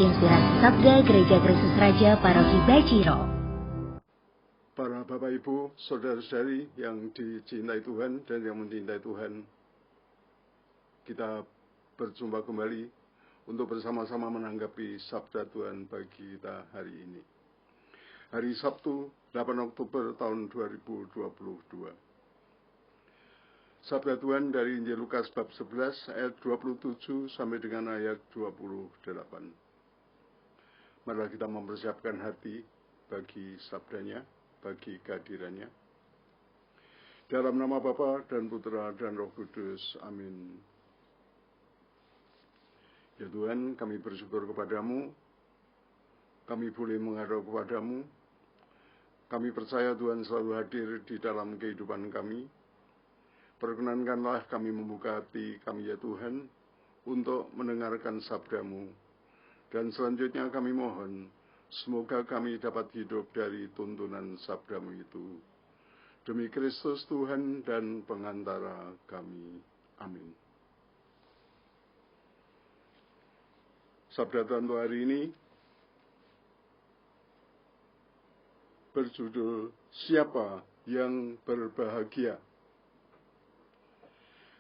Inspirasi Sabda Gereja Kristus Raja Paroki Bajiro. Para Bapak Ibu, Saudara-saudari yang dicintai Tuhan dan yang mencintai Tuhan, kita berjumpa kembali untuk bersama-sama menanggapi Sabda Tuhan bagi kita hari ini. Hari Sabtu, 8 Oktober tahun 2022. Sabda Tuhan dari Injil Lukas bab 11 ayat 27 sampai dengan ayat 28. Mari kita mempersiapkan hati bagi sabdanya, bagi kehadirannya. Dalam nama Bapa dan Putra dan Roh Kudus. Amin. Ya Tuhan, kami bersyukur kepadamu. Kami boleh menghadap kepadamu. Kami percaya Tuhan selalu hadir di dalam kehidupan kami. Perkenankanlah kami membuka hati kami ya Tuhan, untuk mendengarkan sabdamu. Dan selanjutnya kami mohon, semoga kami dapat hidup dari tuntunan sabdamu itu. Demi Kristus Tuhan dan pengantara kami. Amin. Sabda Tuhan untuk hari ini berjudul, Siapa yang berbahagia?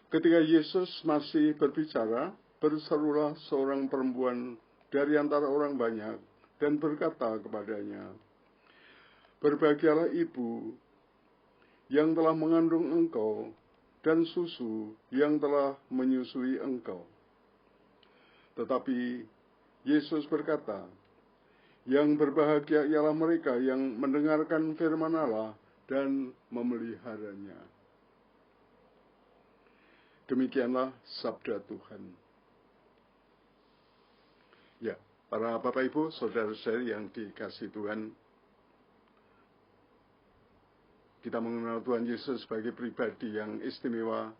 Ketika Yesus masih berbicara, berserulah seorang perempuan dari antara orang banyak dan berkata kepadanya, "Berbahagialah ibu yang telah mengandung engkau dan susu yang telah menyusui engkau." Tetapi Yesus berkata, "Yang berbahagia ialah mereka yang mendengarkan firman Allah dan memeliharanya." Demikianlah sabda Tuhan. Ya, para Bapak Ibu, Saudara-saudari yang dikasihi Tuhan, kita mengenal Tuhan Yesus sebagai pribadi yang istimewa,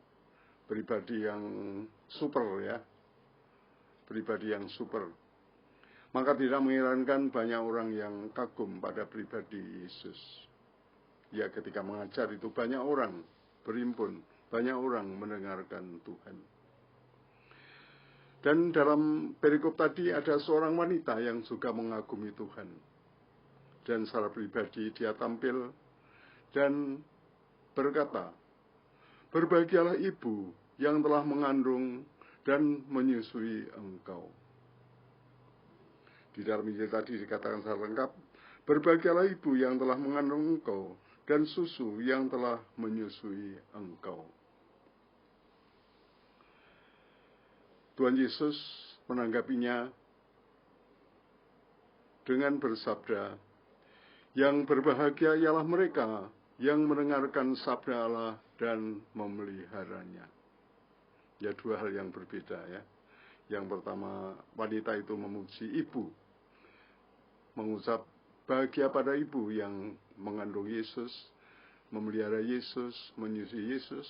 pribadi yang super ya, pribadi yang super. Maka tidak mengherankan banyak orang yang kagum pada pribadi Yesus. Ya, ketika mengajar itu banyak orang berhimpun, banyak orang mendengarkan Tuhan. Dan dalam perikop tadi ada seorang wanita yang juga mengagumi Tuhan. Dan secara pribadi dia tampil dan berkata, "Berbahagialah ibu yang telah mengandung dan menyusui engkau." Di dalam Injil tadi dikatakan secara lengkap, "Berbahagialah ibu yang telah mengandung engkau dan susu yang telah menyusui engkau." Tuhan Yesus menanggapinya dengan bersabda, "Yang berbahagia ialah mereka yang mendengarkan sabda Allah dan memeliharanya." Ya, dua hal yang berbeda ya. Yang pertama, wanita itu memuji ibu, mengucap bahagia pada ibu yang mengandung Yesus, memelihara Yesus, menyusui Yesus.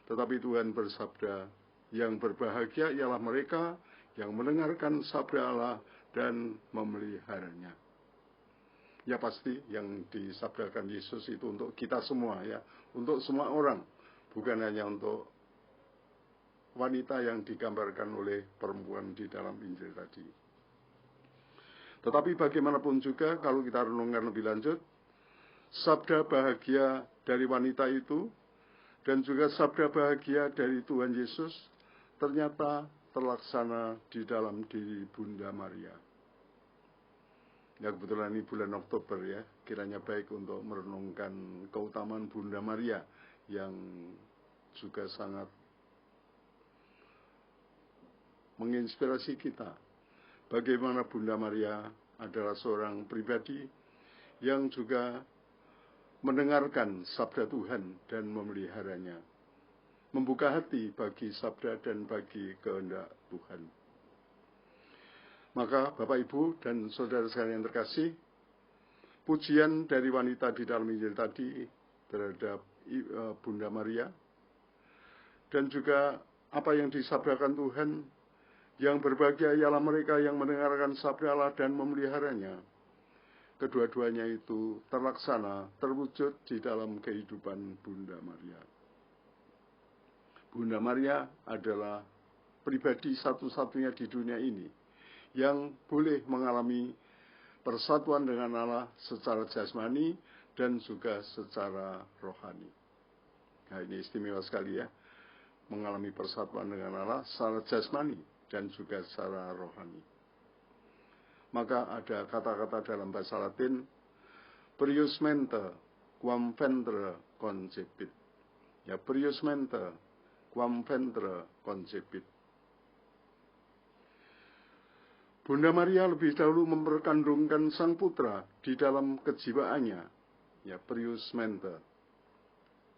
Tetapi Tuhan bersabda, yang berbahagia ialah mereka yang mendengarkan sabda Allah dan memeliharanya. Ya, pasti yang disabdakan Yesus itu untuk kita semua ya, untuk semua orang, bukan hanya untuk wanita yang digambarkan oleh perempuan di dalam Injil tadi. Tetapi bagaimanapun juga kalau kita renungkan lebih lanjut, sabda bahagia dari wanita itu dan juga sabda bahagia dari Tuhan Yesus ternyata terlaksana di dalam diri Bunda Maria. Ya, kebetulan ini bulan Oktober ya, kiranya baik untuk merenungkan keutamaan Bunda Maria yang juga sangat menginspirasi kita. Bagaimana Bunda Maria adalah seorang pribadi yang juga mendengarkan sabda Tuhan dan memeliharanya, membuka hati bagi sabda dan bagi kehendak Tuhan. Maka Bapak Ibu dan saudara sekalian yang terkasih, pujian dari wanita di dalam Injil tadi terhadap Bunda Maria, dan juga apa yang disabdakan Tuhan, yang berbahagia ialah mereka yang mendengarkan sabda Allah dan memeliharanya. Kedua-duanya itu terlaksana, terwujud di dalam kehidupan Bunda Maria. Bunda Maria adalah pribadi satu-satunya di dunia ini yang boleh mengalami persatuan dengan Allah secara jasmani dan juga secara rohani. Nah, ini istimewa sekali ya, mengalami persatuan dengan Allah secara jasmani dan juga secara rohani. Maka ada kata-kata dalam bahasa Latin, prius mente quam ventre concepit. Ya, prius mente quam ventre concepit. Bunda Maria lebih dahulu memperkandungkan Sang Putra di dalam kejiwaannya. Ya, prius mente.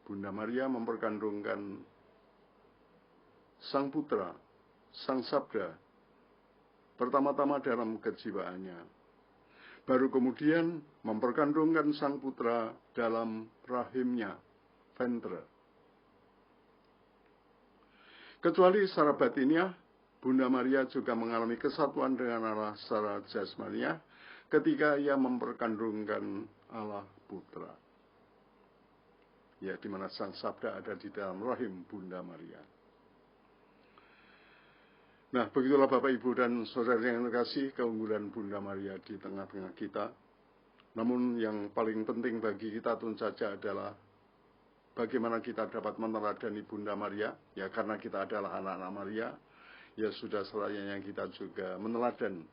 Bunda Maria memperkandungkan Sang Putra, Sang Sabda, pertama-tama dalam kejiwaannya. Baru kemudian memperkandungkan Sang Putra dalam rahimnya, ventre. Kecuali secara batiniah, Bunda Maria juga mengalami kesatuan dengan Allah secara jasmaniah ketika ia memperkandungkan Allah Putra. Ya, di mana Sang Sabda ada di dalam rahim Bunda Maria. Nah, begitulah Bapak, Ibu, dan Saudara yang terkasih, keunggulan Bunda Maria di tengah-tengah kita. Namun yang paling penting bagi kita tentu saja adalah bagaimana kita dapat meneladani Bunda Maria. Ya, karena kita adalah anak-anak Maria, ya sudah selayaknya kita juga meneladan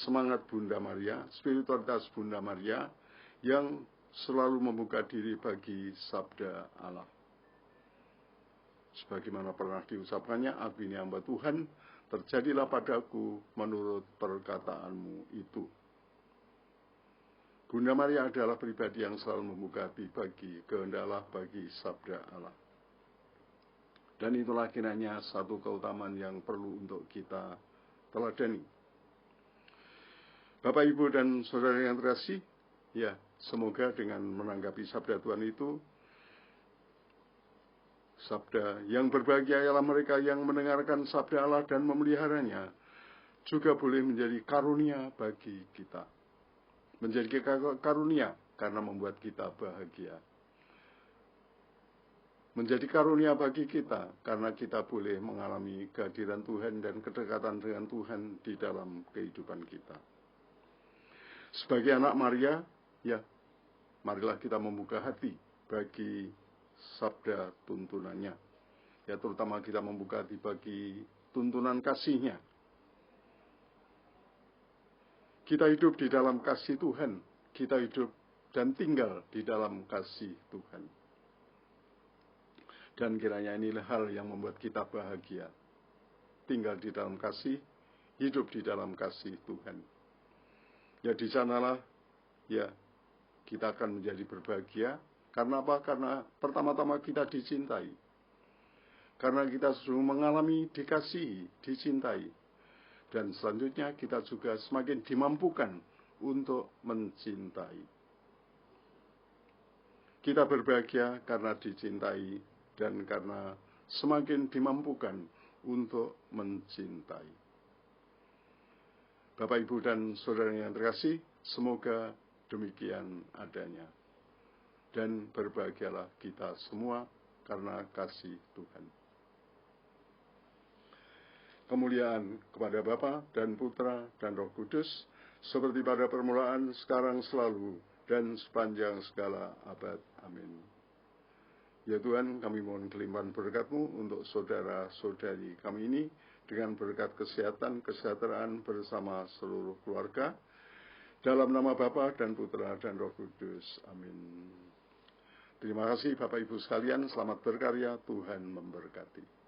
semangat Bunda Maria, spiritualitas Bunda Maria yang selalu membuka diri bagi sabda Allah. Sebagaimana pernah diucapkannya, aku ini hamba Tuhan, terjadilah padaku menurut perkataanmu itu. Bunda Maria adalah pribadi yang selalu membuka hati bagi kehendak Allah, bagi sabda Allah. Dan itulah kiranya satu keutamaan yang perlu untuk kita teladani. Bapak, Ibu, dan Saudara yang terkasih, ya, semoga dengan menanggapi sabda Tuhan itu, sabda yang berbahagia ialah mereka yang mendengarkan sabda Allah dan memeliharanya, juga boleh menjadi karunia bagi kita. Menjadi karunia karena membuat kita bahagia. Menjadi karunia bagi kita karena kita boleh mengalami kehadiran Tuhan dan kedekatan dengan Tuhan di dalam kehidupan kita. Sebagai anak Maria, ya, marilah kita membuka hati bagi sabda tuntunannya. Ya, terutama kita membuka hati bagi tuntunan kasih-Nya. Kita hidup di dalam kasih Tuhan, kita hidup dan tinggal di dalam kasih Tuhan. Dan kiranya inilah hal yang membuat kita bahagia. Tinggal di dalam kasih, hidup di dalam kasih Tuhan. Ya, di sanalah, ya, kita akan menjadi berbahagia. Karena apa? Karena pertama-tama kita dicintai. Karena kita sudah mengalami dikasihi, dicintai. Dan selanjutnya kita juga semakin dimampukan untuk mencintai. Kita berbahagia karena dicintai dan karena semakin dimampukan untuk mencintai. Bapak, Ibu, dan Saudara yang terkasih, semoga demikian adanya. Dan berbahagialah kita semua karena kasih Tuhan. Kemuliaan kepada Bapa dan Putra dan Roh Kudus, seperti pada permulaan, sekarang, selalu, dan sepanjang segala abad. Amin. Ya Tuhan, kami mohon kelimpahan berkat-Mu untuk saudara-saudari kami ini, dengan berkat kesehatan, kesejahteraan bersama seluruh keluarga, dalam nama Bapa dan Putra dan Roh Kudus. Amin. Terima kasih Bapak Ibu sekalian, selamat berkarya, Tuhan memberkati.